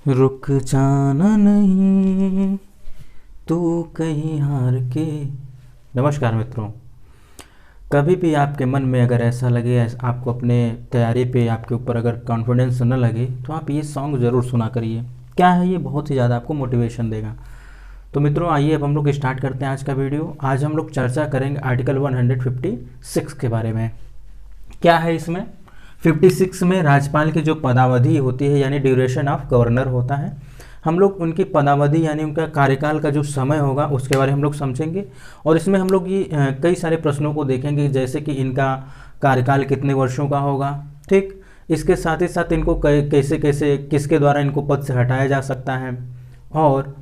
रुक जाना नहीं तू कहीं हार के। नमस्कार मित्रों, कभी भी आपके मन में अगर ऐसा लगे, आपको अपने तैयारी पे आपके ऊपर अगर कॉन्फिडेंस न लगे, तो आप ये सॉन्ग ज़रूर सुना करिए। क्या है ये, बहुत ही ज़्यादा आपको मोटिवेशन देगा। तो मित्रों आइए अब हम लोग स्टार्ट करते हैं आज का वीडियो। आज हम लोग चर्चा करेंगे आर्टिकल 156 के बारे में। क्या है इसमें? 56 में राज्यपाल की जो पदावधि होती है यानी ड्यूरेशन ऑफ गवर्नर होता है, हम लोग उनकी पदावधि यानी उनका कार्यकाल का जो समय होगा उसके बारे में हम लोग समझेंगे। और इसमें हम लोग ये कई सारे प्रश्नों को देखेंगे, जैसे कि इनका कार्यकाल कितने वर्षों का होगा, ठीक। इसके साथ ही साथ इनको कैसे कैसे किसके द्वारा इनको पद से हटाया जा सकता है, और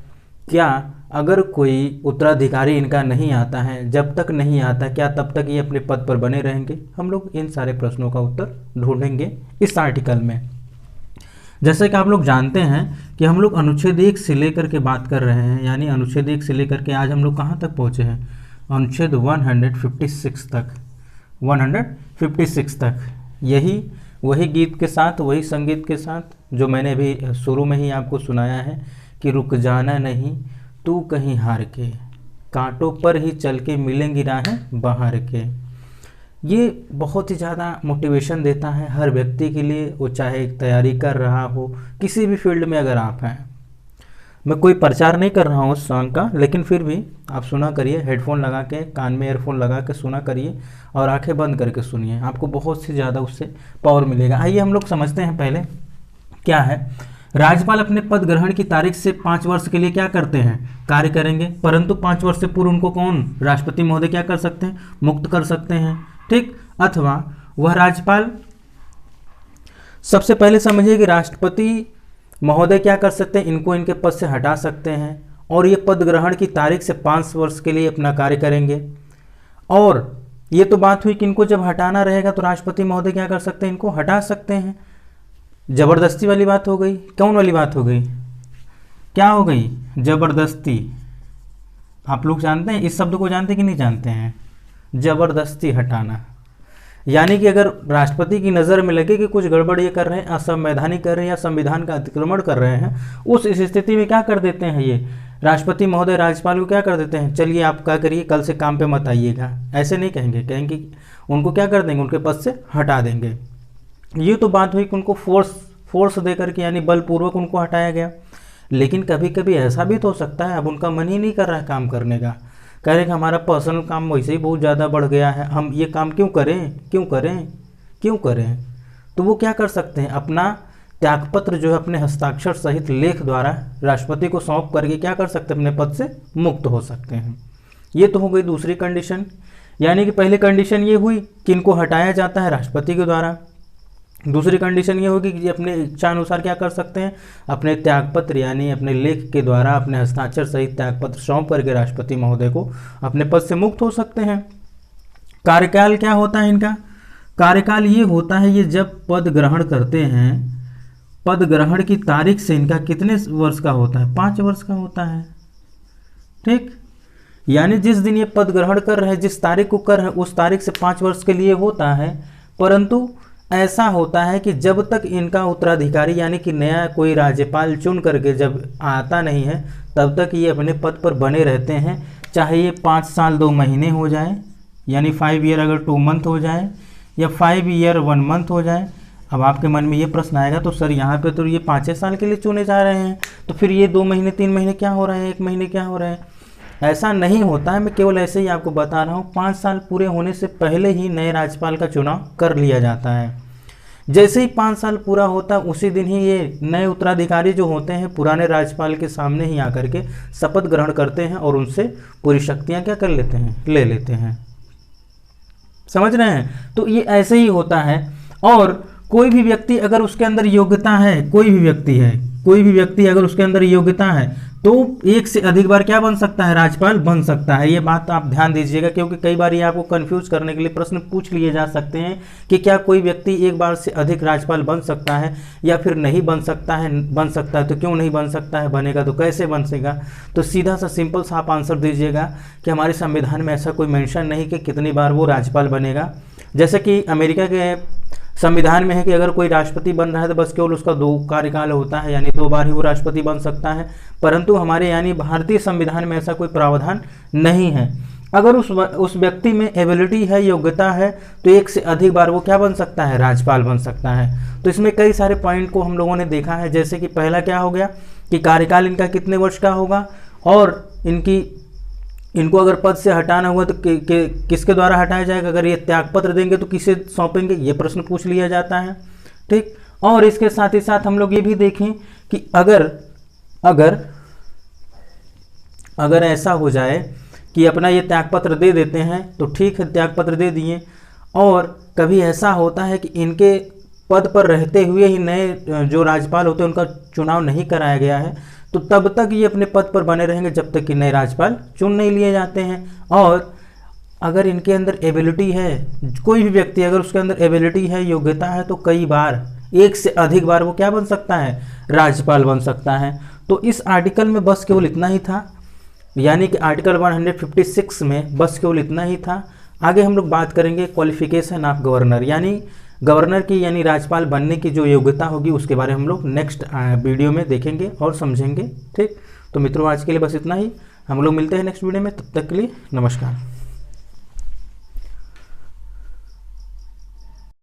क्या अगर कोई उत्तराधिकारी इनका नहीं आता है, जब तक नहीं आता क्या तब तक ये अपने पद पर बने रहेंगे। हम लोग इन सारे प्रश्नों का उत्तर ढूंढेंगे इस आर्टिकल में। जैसे कि आप लोग जानते हैं कि हम लोग अनुच्छेद 1 से लेकर के बात कर रहे हैं, यानी अनुच्छेद 1 से लेकर के आज हम लोग कहाँ तक पहुँचे हैं? अनुच्छेद 156 तक। 156 तक। यही वही गीत के साथ, वही संगीत के साथ जो मैंने अभी शुरू में ही आपको सुनाया है कि रुक जाना नहीं तू कहीं हार के, कांटों पर ही चल के मिलेंगी राहें बाहर के। ये बहुत ही ज़्यादा मोटिवेशन देता है हर व्यक्ति के लिए, वो चाहे तैयारी कर रहा हो किसी भी फील्ड में अगर आप हैं। मैं कोई प्रचार नहीं कर रहा हूँ उस सॉन्ग का, लेकिन फिर भी आप सुना करिए, हेडफोन लगा के, कान में ईयरफोन लगा के सुना करिए और आंखें बंद करके सुनिए, आपको बहुत सी ज़्यादा उससे पावर मिलेगा। आइए हम लोग समझते हैं पहले क्या है। राज्यपाल अपने पद ग्रहण की तारीख से 5 वर्ष के लिए क्या करते हैं? कार्य करेंगे, परंतु 5 वर्ष से पूर्व उनको कौन, राष्ट्रपति महोदय क्या कर सकते हैं? मुक्त कर सकते हैं, ठीक। अथवा वह राज्यपाल, सबसे पहले समझिए कि राष्ट्रपति महोदय क्या कर सकते हैं? इनको इनके पद से हटा सकते हैं, और ये पद ग्रहण की तारीख से 5 वर्ष के लिए अपना कार्य करेंगे। और ये तो बात हुई कि इनको जब हटाना रहेगा तो राष्ट्रपति महोदय क्या कर सकते हैं? इनको हटा सकते हैं। जबरदस्ती वाली बात हो गई। कौन वाली बात हो गई? क्या हो गई? जबरदस्ती। आप लोग जानते हैं इस शब्द को, जानते कि नहीं जानते हैं? जबरदस्ती हटाना, यानी कि अगर राष्ट्रपति की नज़र में लगे कि कुछ गड़बड़ ये कर रहे हैं, असंवैधानिक कर रहे हैं या संविधान का अतिक्रमण कर रहे हैं, उस स्थिति में क्या कर देते हैं ये राष्ट्रपति महोदय राज्यपाल को क्या कर देते हैं? चलिए आप क्या करिए, कल से काम पे मत आइएगा। ऐसे नहीं कहेंगे, कहेंगे उनको क्या कर देंगे? उनके पद से हटा देंगे। ये तो बात हुई कि उनको फोर्स दे करके यानी बलपूर्वक उनको हटाया गया। लेकिन कभी कभी ऐसा भी तो हो सकता है अब उनका मन ही नहीं कर रहा है काम करने का, कह रहे कि हमारा पर्सनल काम वैसे ही बहुत ज़्यादा बढ़ गया है, हम ये काम क्यों करें। तो वो क्या कर सकते हैं? अपना त्यागपत्र जो है अपने हस्ताक्षर सहित लेख द्वारा राष्ट्रपति को सौंप करके क्या कर सकते हैं? अपने पद से मुक्त हो सकते हैं। ये तो हो गई दूसरी कंडीशन। यानी कि पहली कंडीशन ये हुई कि इनको हटाया जाता है राष्ट्रपति के द्वारा। दूसरी कंडीशन ये होगी कि अपने इच्छा अनुसार क्या कर सकते हैं? अपने त्यागपत्र यानी अपने लेख के द्वारा अपने हस्ताक्षर सहित त्यागपत्र सौंप करके राष्ट्रपति महोदय को अपने पद से मुक्त हो सकते हैं। कार्यकाल क्या होता है इनका? कार्यकाल ये होता है, ये जब पद ग्रहण करते हैं, पद ग्रहण की तारीख से इनका कितने वर्ष का होता है? 5 वर्ष का होता है, ठीक। यानी जिस दिन ये पद ग्रहण कर रहे हैं, जिस तारीख को कर रहे हैं, उस तारीख से 5 वर्ष के लिए होता है। परंतु ऐसा होता है कि जब तक इनका उत्तराधिकारी यानी कि नया कोई राज्यपाल चुन करके जब आता नहीं है, तब तक ये अपने पद पर बने रहते हैं, चाहे ये 5 साल 2 महीने हो जाए, यानी 5 ईयर अगर 2 मंथ हो जाए, या 5 ईयर 1 मंथ हो जाए। अब आपके मन में ये प्रश्न आएगा, तो सर यहाँ पे तो ये 5 साल के लिए चुने जा रहे हैं, तो फिर ये 2 महीने 3 महीने क्या हो रहे हैं, 1 महीने क्या हो रहे हैं? ऐसा नहीं होता है, मैं केवल ऐसे ही आपको बता रहा हूँ। 5 साल पूरे होने से पहले ही नए राज्यपाल का चुनाव कर लिया जाता है। जैसे ही 5 साल पूरा होता है, उसी दिन ही ये नए उत्तराधिकारी जो होते हैं पुराने राज्यपाल के सामने ही आकर के शपथ ग्रहण करते हैं और उनसे पूरी शक्तियां क्या कर लेते हैं? ले लेते हैं। समझ रहे हैं? तो ये ऐसे ही होता है। और कोई भी व्यक्ति अगर उसके अंदर योग्यता है, कोई भी व्यक्ति अगर उसके अंदर योग्यता है, तो 1 से अधिक बार क्या बन सकता है? राज्यपाल बन सकता है। ये बात आप ध्यान दीजिएगा, क्योंकि कई बार ये आपको कंफ्यूज करने के लिए प्रश्न पूछ लिए जा सकते हैं कि क्या कोई व्यक्ति 1 बार से अधिक राज्यपाल बन सकता है या फिर नहीं बन सकता है तो क्यों नहीं बन सकता है, बनेगा तो कैसे बनेगा। तो सीधा सा सिंपल सा आप आंसर दीजिएगा कि हमारे संविधान में ऐसा कोई मेंशन नहीं कि कितनी बार वो राज्यपाल बनेगा। जैसे कि अमेरिका के संविधान में है कि अगर कोई राष्ट्रपति बन रहा है तो बस केवल उसका 2 कार्यकाल होता है, यानी 2 बार ही वो राष्ट्रपति बन सकता है। परंतु हमारे यानी भारतीय संविधान में ऐसा कोई प्रावधान नहीं है। अगर उस व्यक्ति में एबिलिटी है, योग्यता है, तो 1 से अधिक बार वो क्या बन सकता है, राज्यपाल बन सकता है। तो इसमें कई सारे पॉइंट को हम लोगों ने देखा है, जैसे कि पहला क्या हो गया कि कार्यकाल इनका कितने वर्ष का होगा, और इनको अगर पद से हटाना हुआ तो किसके द्वारा हटाया जाएगा, अगर ये त्यागपत्र देंगे तो किसे सौंपेंगे, ये प्रश्न पूछ लिया जाता है। ठीक, और इसके साथ ही साथ हम लोग ये भी देखें कि अगर ऐसा हो जाए कि अपना ये त्यागपत्र दे देते हैं तो ठीक है, त्यागपत्र दे दिए, और कभी ऐसा होता है कि इनके पद पर रहते हुए ही नए जो राज्यपाल होते हैं उनका चुनाव नहीं कराया गया है, तो तब तक ये अपने पद पर बने रहेंगे जब तक कि नए राज्यपाल चुन नहीं लिए जाते हैं। और अगर इनके अंदर एबिलिटी है, कोई भी व्यक्ति अगर उसके अंदर एबिलिटी है, योग्यता है, तो कई बार 1 से अधिक बार वो क्या बन सकता है, राज्यपाल बन सकता है। तो इस आर्टिकल में बस केवल इतना ही था, यानी कि आर्टिकल 156 में बस केवल इतना ही था। आगे हम लोग बात करेंगे क्वालिफिकेशन ऑफ गवर्नर, यानी गवर्नर की यानी राज्यपाल बनने की जो योग्यता होगी उसके बारे में हम लोग नेक्स्ट वीडियो में देखेंगे और समझेंगे। ठीक, तो मित्रों आज के लिए बस इतना ही, हम लोग मिलते हैं नेक्स्ट वीडियो में, तब तक के लिए नमस्कार।